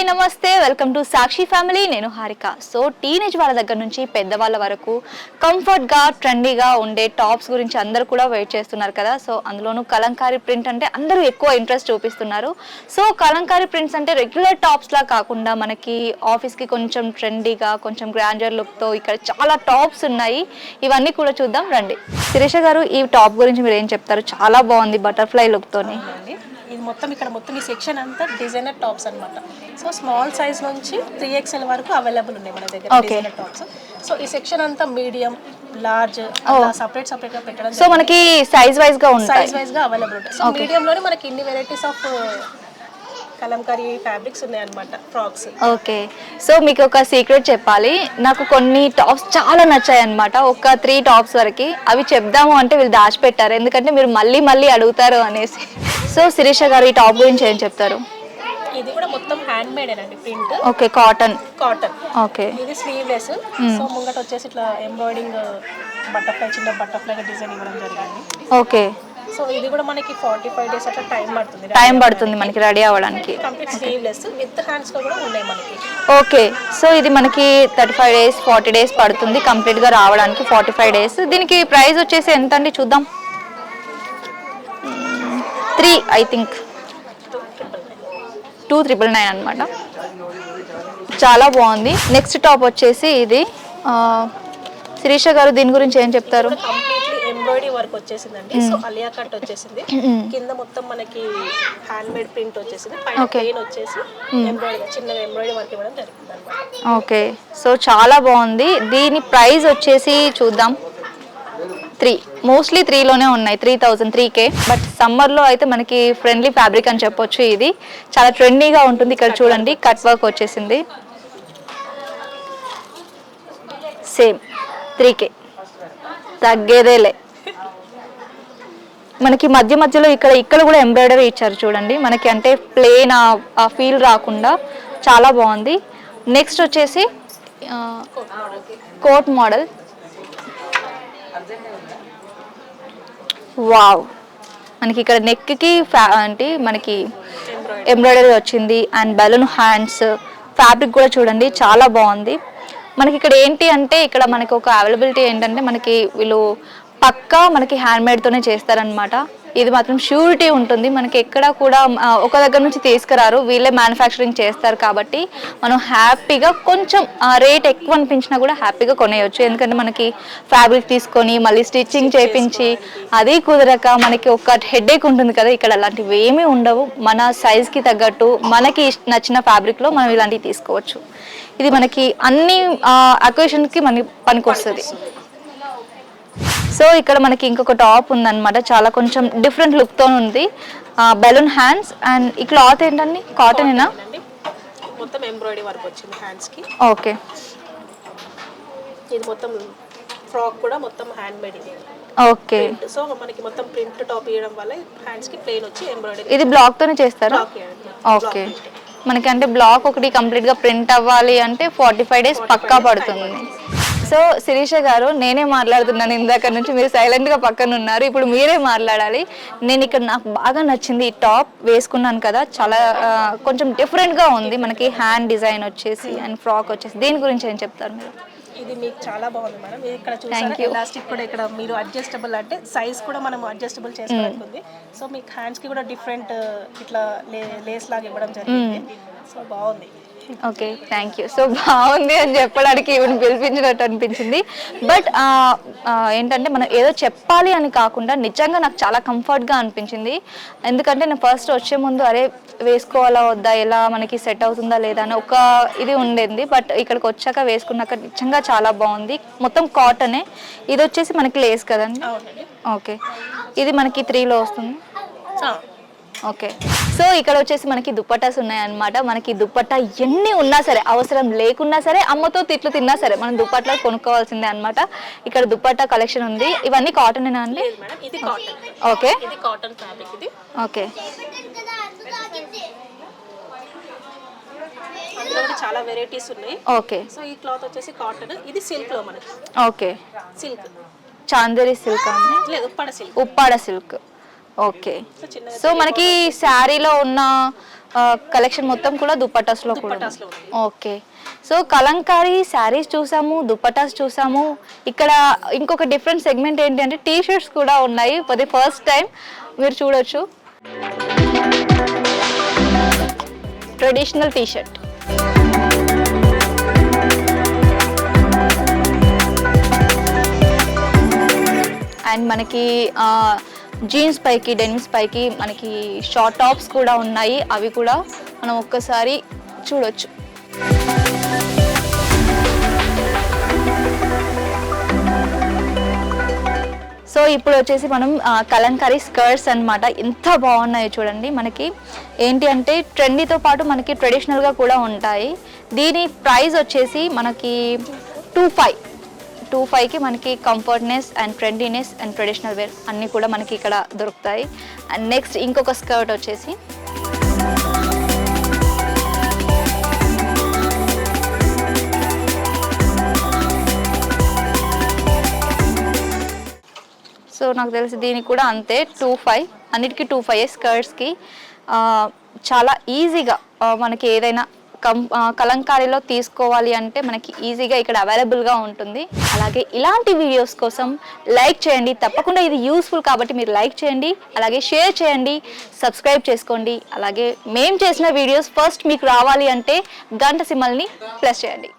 నమస్తే, welcome to Sakshi family. నేను Harika. So teenage వాళ్ళ దగ్గర నుంచి పెద్దవాళ్ళ వరకు కంఫర్ట్గా ట్రెండీగా ఉండే టాప్స్ గురించి అందరూ కూడా వెయిట్ చేస్తున్నారు కదా. సో అందులోనూ కలంకారీ ప్రింట్ అంటే అందరూ ఎక్కువ ఇంట్రెస్ట్ చూపిస్తున్నారు. సో కలంకారీ ప్రింట్స్ అంటే రెగ్యులర్ టాప్స్లా కాకుండా మనకి ఆఫీస్కి కొంచెం ట్రెండీగా కొంచెం గ్రాండర్ లుక్తో ఇక్కడ చాలా టాప్స్ ఉన్నాయి. ఇవన్నీ కూడా చూద్దాం రండి. శిరీష గారు, ఈ టాప్ గురించి మీరు ఏం చెప్తారు? చాలా బాగుంది బటర్ఫ్లై లుక్తోని. ఇది మొత్తం ఇక్కడ మొత్తం ఈ సెక్షన్ అంతా డిజైనర్ టాప్స్ అన్నమాట. సో స్మాల్ సైజ్ నుంచి 3XL వరకు అవైలబుల్ ఉన్నాయి మన దగ్గర డిజైనర్ టాప్స్. సో ఈ సెక్షన్ అంతా మీడియం, లార్జ్ అలా సెపరేట్ గా పెట్టడం. సో మనకి సైజ్ వైజ్ గా ఉంటాయి, సైజ్ వైజ్ గా అవైలబుల్ ఉంటాయి. సో మీడియం లోనే మనకి ఇన్ని వెరైటీస్ ఆఫ్ కలంకారీ ఫ్యాబ్రిక్స్ ఉన్నాయి అన్నమాట, ఫ్రాక్స్. ఓకే. సో మీకు ఒక సీక్రెట్ చెప్పాలి. నాకు కొన్ని టాప్స్ చాలా నచ్చాయి అన్నమాట. ఒక 3 టాప్స్ వరకు అవి చెప్దాము అంటే వీళ్ళు దాచిపెట్టారు, ఎందుకంటే మీరు మళ్ళీ మళ్ళీ అడుగుతారు అనేసి. సో శిరీష గారు, ఈ టాప్ గురించి ఏం చెప్తారు? ఇది కూడా మొత్తం హ్యాండ్ మేడ్ అండి, ప్రింట్. Okay, cotton. ఓకే. ఇది స్లీవ్లెస్. సో ముంగట వచ్చేసి ఇట్లా ఎంబ్రాయిడింగ్ బటర్ఫ్లై, చిన్న బటర్ఫ్లై డిజైన్ ఇవ్వడం జరిగింది. ఓకే. సో ఇది కూడా మనకి 45 డేస్ అట్లా టైం పడుతుంది మనకి రెడీ అవ్వడానికి. కంప్లీట్ స్లీవ్లెస్ విత్ హ్యాండ్స్ లో కూడా ఉన్నాయి మనకి. ఓకే. సో ఇది మనకి 35 డేస్ 40 డేస్ పడుతుంది కంప్లీట్ గా రావడానికి. 45 డేస్. దీనికి ప్రైస్ వచ్చేసి ఎంత అండి? చూద్దాం. 3 ఐ థింక్ 2,999 అనమాట. చాలా బాగుంది. నెక్స్ట్ టాప్ వచ్చేసి ఇది. శిరీష గారు, దీని గురించి ఏం చెప్తారు? కంప్లీట్లీ ఎంబ్రాయిడరీ వర్క్ వచ్చేసిందండి. సో అలియా కట్ వచ్చేసింది. కింద మొత్తం మనకి హ్యాండ్ మేడ్ ప్రింట్ వచ్చేసింది. పైన ప్లెయిన్ వచ్చేసి ఎంబ్రాయిడరీ, చిన్నగా ఎంబ్రాయిడరీ వర్క్ ఇవ్వడం జరిగింది అన్నమాట. ఓకే. సో చాలా బాగుంది. దీని ప్రైస్ వచ్చేసి చూద్దాం. 3 మోస్ట్లీ 3లోనే ఉన్నాయి. 3,000 3K. బట్ సమ్మర్లో అయితే మనకి ఫ్రెండ్లీ ఫ్యాబ్రిక్ అని చెప్పొచ్చు. ఇది చాలా ట్రెండీగా ఉంటుంది. ఇక్కడ చూడండి, కట్ వర్క్ వచ్చేసింది. సేమ్ 3K, తగ్గేదేలే. మనకి మధ్య మధ్యలో ఇక్కడ కూడా ఎంబ్రాయిడరీ ఇచ్చారు చూడండి, మనకి అంటే ప్లెయిన్ ఆ ఫీల్ రాకుండా చాలా బాగుంది. నెక్స్ట్ వచ్చేసి కోట్ మోడల్. వావ్. మనకి ఇక్కడ నెక్కి అంటే మనకి ఎంబ్రాయిడరీ వచ్చింది అండ్ బెలూన్ హ్యాండ్స్. ఫ్యాబ్రిక్ కూడా చూడండి చాలా బాగుంది. మనకి ఇక్కడ ఏంటి అంటే ఇక్కడ మనకి ఒక అవైలబిలిటీ ఏంటంటే మనకి వీళ్ళు పక్కా మనకి హ్యాండ్ మేడ్తోనే చేస్తారనమాట. ఇది మాత్రం ష్యూరిటీ ఉంటుంది. మనకి ఎక్కడ కూడా ఒక దగ్గర నుంచి తీసుకురారు, వీళ్ళే మ్యానుఫ్యాక్చరింగ్ చేస్తారు. కాబట్టి మనం హ్యాపీగా కొంచెం రేట్ ఎక్కువ అనిపించినా కూడా హ్యాపీగా కొనేయచ్చు. ఎందుకంటే మనకి ఫ్యాబ్రిక్ తీసుకొని మళ్ళీ స్టిచ్చింగ్ చేయించి అది కుదరక మనకి ఒక హెడేక్ ఉంటుంది కదా. ఇక్కడ అలాంటివి ఏమీ ఉండవు. మన సైజ్కి తగ్గట్టు మనకి నచ్చిన ఫ్యాబ్రిక్లో మనం ఇలాంటివి తీసుకోవచ్చు. ఇది మనకి అన్ని అకేషన్కి మనకి పనికి వస్తుంది. సో ఇక్కడ మనకి ఇంకొక టాప్ ఉందన్నమాట. చాలా కొంచెం డిఫరెంట్ లుక్తో ఉంది. బెలూన్ హ్యాండ్స్ అండ్ ఈ క్లాత్ ఏంటండి? కాటనేనా? మొత్తం ఎంబ్రాయిడరీ వర్క్ వచ్చింది హ్యాండ్స్ కి. ఓకే. ఇది మొత్తం ఫ్రాక్ కూడా మొత్తం హ్యాండ్ మేడ్ ఇది. ఓకే. సో మనకి మొత్తం ప్రింట్ టాప్ ఇవ్వడం వల్ల హ్యాండ్స్ కి ప్లెయిన్ వచ్చి ఎంబ్రాయిడరీ. ఇది బ్లాక్ తోనే చేస్తారా? ఓకే. మనకి అంటే బ్లాక్ ఒకటి కంప్లీట్ గా ప్రింట్ అవ్వాలి అంటే 45 డేస్ పక్కా పడుతుంది. సో శిరీష గారు, నేనే మాట్లాడుతున్నాను ఇందాక నుంచి, మీరు సైలెంట్గా పక్కన ఉన్నారు. ఇప్పుడు మీరే మాట్లాడాలి. నేను ఇక్కడ నాకు బాగా నచ్చింది ఈ టాప్ వేసుకున్నాను కదా, చాలా కొంచెం డిఫరెంట్గా ఉంది. మనకి హ్యాండ్ డిజైన్ వచ్చేసి అండ్ ఫ్రాక్ వచ్చేసి. దీని గురించి ఏం చెప్తారు మీరు? ఇది మీకు చాలా బాగుంది మేడం. మీరు ఇక్కడ చూసారా ఎలాస్టిక్ కూడా ఇక్కడ మీరు అడ్జస్టబుల్ అంటే సైజ్ కూడా మనం అడ్జస్టబుల్ చేసుకోవాలి. సో మీకు హ్యాండ్స్ కి కూడా డిఫరెంట్ ఇట్లా లేస్ లాగా ఇవ్వడం జరిగింది. సో బాగుంది. Okay, thank you. సో బాగుంది అని చెప్పడానికి ఈవెన్ పిలిపించినట్టు అనిపించింది. బట్ ఏంటంటే మనం ఏదో చెప్పాలి అని కాకుండా నిజంగా నాకు చాలా కంఫర్ట్గా అనిపించింది. ఎందుకంటే నేను ఫస్ట్ వచ్చే ముందు అరే వేసుకోవాలా వద్దా, ఎలా మనకి సెట్ అవుతుందా లేదా అని ఒక ఇది ఉండేది. బట్ ఇక్కడికి వచ్చాక వేసుకున్నాక నిజంగా చాలా బాగుంది. మొత్తం కాటనే. ఇది వచ్చేసి మనకి లేస్ కదండి. ఓకే. ఇది మనకి 3లో వస్తుంది. ఓకే. సో ఇక్కడ వచ్చేసి మనకి దుప్పటాస్ ఉన్నాయన్నమాట. మనకి దుప్పట్టా ఎన్ని ఉన్నా సరే, అవసరం లేకున్నా సరే, అమ్మతో తిట్లు తిన్నా సరే మనం దుప్పట్టా కొనుక్కోవాల్సిందే అనమాట. ఇక్కడ దుప్పట్టా కలెక్షన్ ఉంది. ఇవన్నీ కాటనేనా అండి? ఇది కాటన్. ఓకే. ఇది కాటన్ ఫ్యాబ్రిక్ ఇది. ఓకే. అందులో కూడా చాలా వెరైటీస్ ఉన్నాయి. ఓకే. సో ఈ క్లాత్ వచ్చేసి కాటన్. ఇది సిల్క్ లో మనకి. ఓకే. సిల్క్, చాందేరి సిల్క్ అండి? లేదు, Uppada silk. Uppada silk. Okay. So మనకి శారీలో ఉన్న కలెక్షన్ మొత్తం కూడా దుపట్టాస్లో కూడా దుపట్టాస్లో ఉంది. ఓకే. సో కలంకారీ శారీస్ చూసాము, దుపట్టాస్ చూసాము. ఇక్కడ ఇంకొక డిఫరెంట్ సెగ్మెంట్ ఏంటి అంటే టీ షర్ట్స్ కూడా ఉన్నాయి. ఫర్ ది ఫస్ట్ టైం మీరు చూడొచ్చు, ట్రెడిషనల్ టీ షర్ట్. అండ్ మనకి జీన్స్ పైకి, డెనిమ్స్ పైకి మనకి షార్ట్ టాప్స్ కూడా ఉన్నాయి. అవి కూడా మనం ఒక్కసారి చూడొచ్చు. సో ఇప్పుడు వచ్చేసి మనం కలంకారీ స్కర్ట్స్ అన్నమాట. ఎంత బాగున్నాయి చూడండి. మనకి ఏంటి అంటే ట్రెండీతో పాటు మనకి ట్రెడిషనల్గా కూడా ఉంటాయి. దీని ప్రైస్ వచ్చేసి మనకి 2,500కి మనకి comfortness and trendiness and traditional wear అన్నీ కూడా మనకి ఇక్కడ దొరుకుతాయి. అండ్ నెక్స్ట్ ఇంకొక స్కర్ట్ వచ్చేసి సో నాకు తెలిసి దీనికి కూడా అంతే 2,500, అన్నిటికీ 2,500 స్కర్ట్స్కి. చాలా ఈజీగా మనకి ఏదైనా కలంకారీలో తీసుకోవాలి అంటే మనకి ఈజీగా ఇక్కడ అవైలబుల్గా ఉంటుంది. అలాగే ఇలాంటి వీడియోస్ కోసం లైక్ చేయండి, తప్పకుండా ఇది యూస్ఫుల్ కాబట్టి మీరు లైక్ చేయండి, అలాగే షేర్ చేయండి, సబ్స్క్రైబ్ చేసుకోండి. అలాగే మేము చేసిన వీడియోస్ ఫస్ట్ మీకు రావాలి అంటే గంట సింబల్ని ప్రెస్ చేయండి.